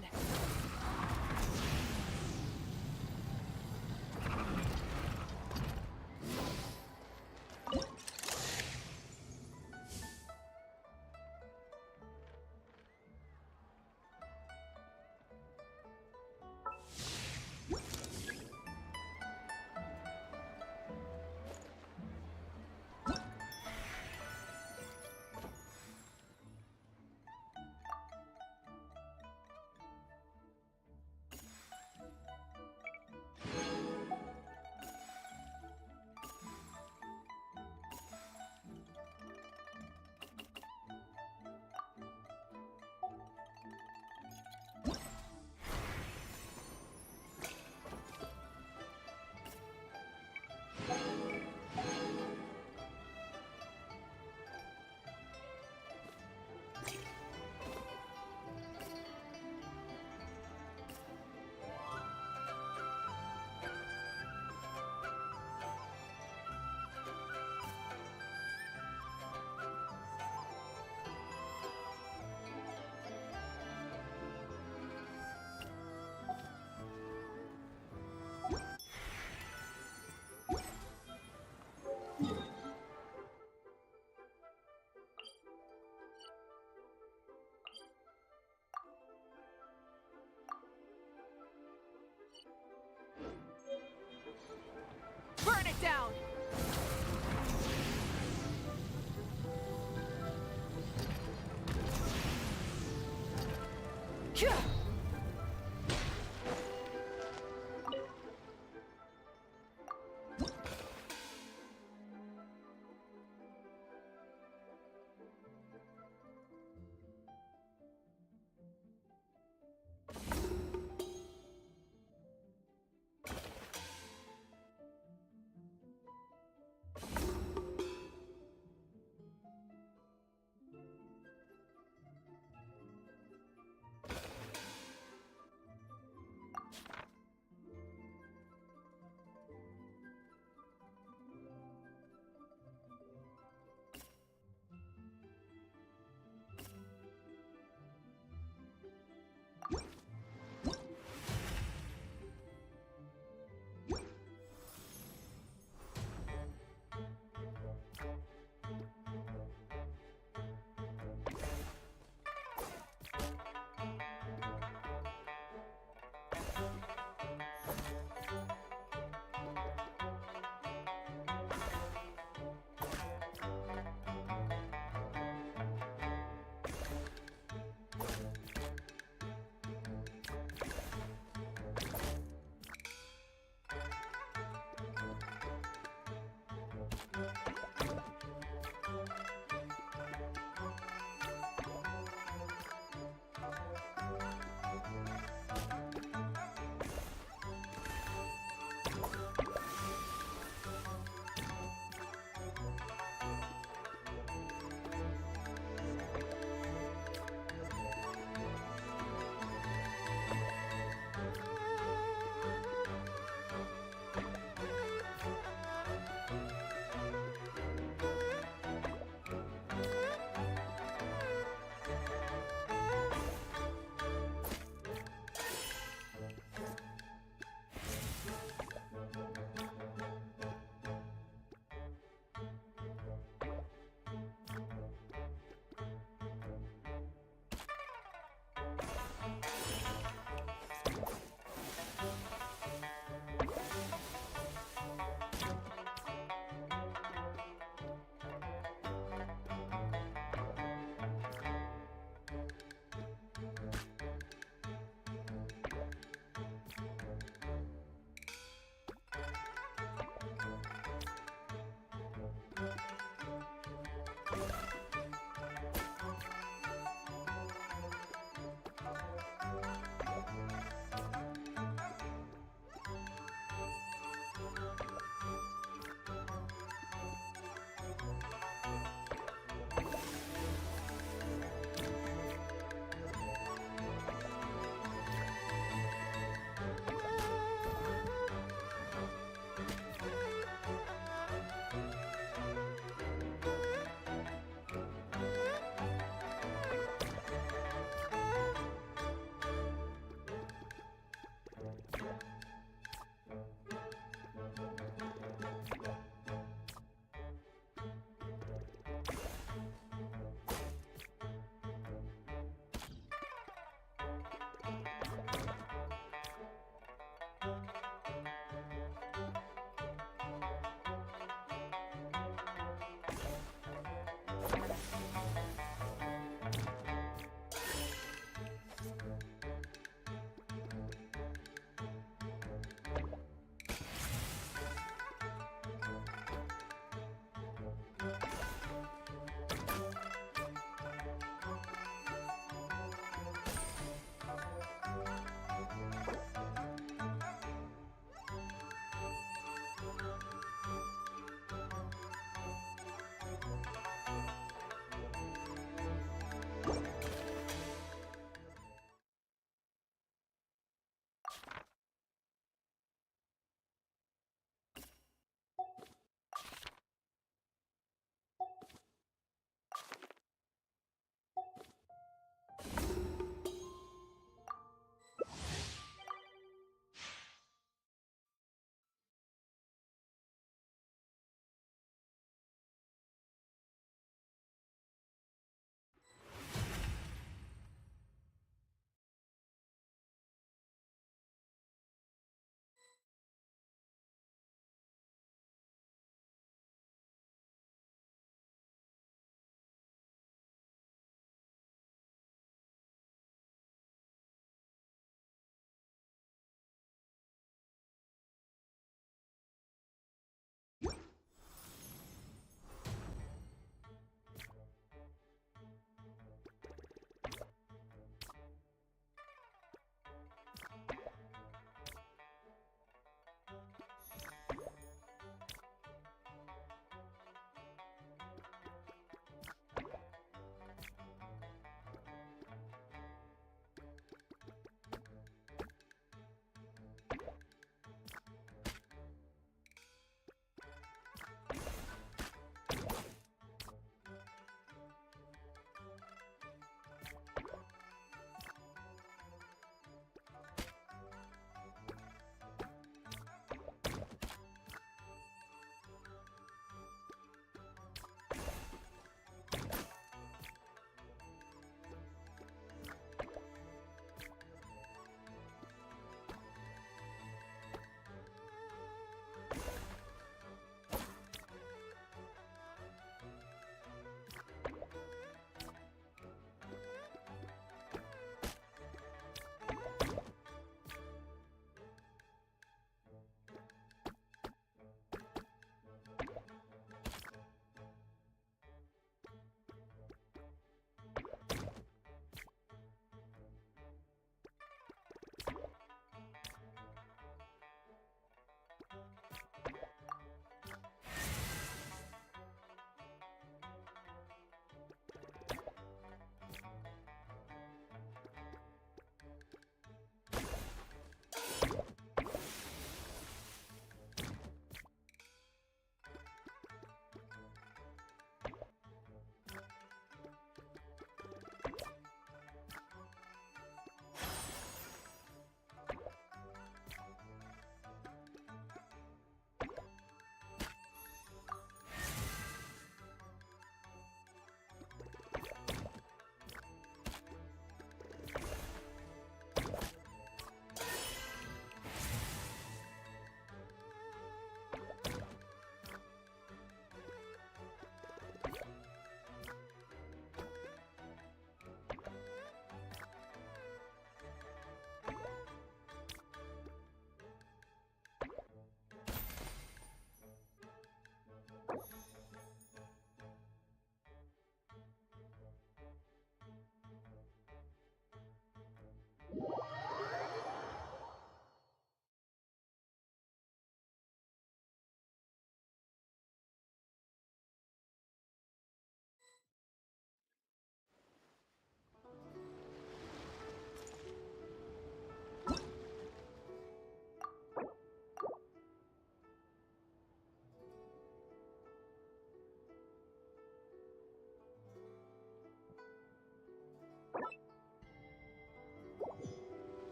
Burn it down!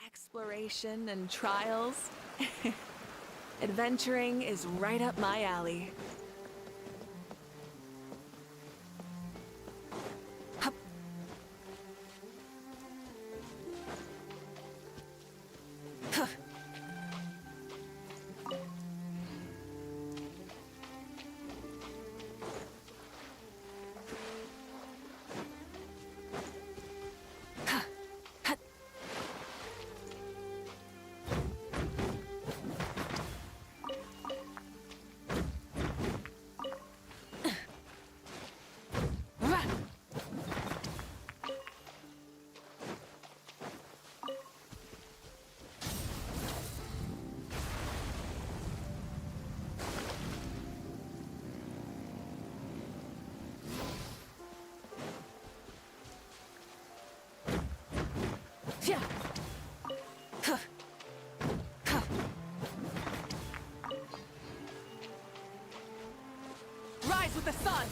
Exploration and trials. Adventuring is right up my alley. Hup. Huh. Yeah. Huh. Huh. Rise with the sun.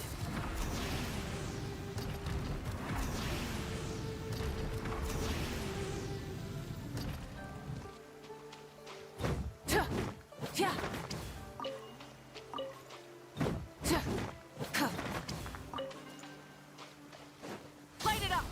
Tuh. Yeah. Tuh. Huh. Light it up.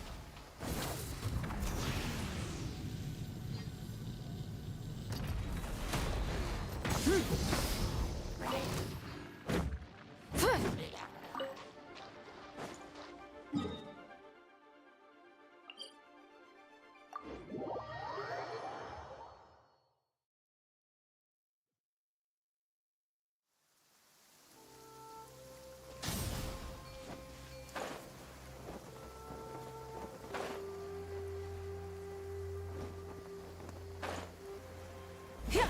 Yeah.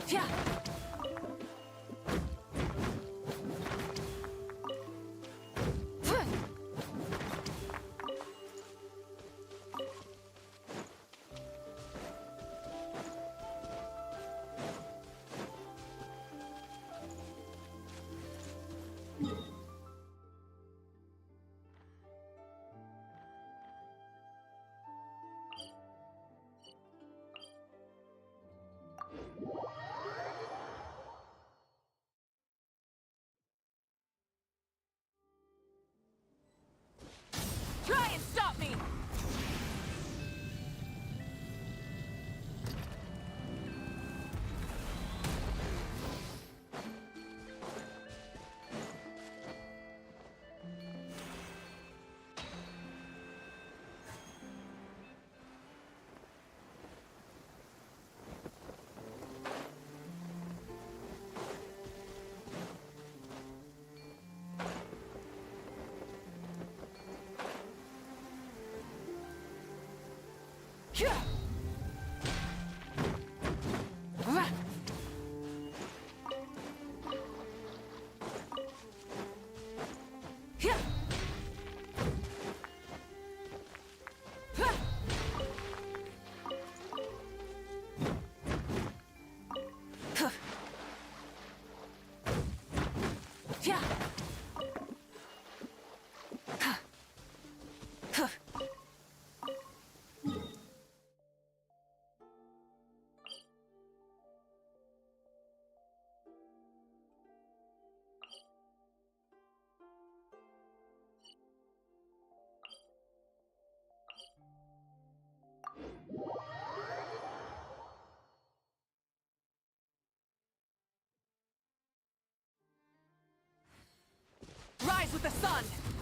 Yeah. Try and stop me! Yeah. Yeah. Yeah. Rise with the sun!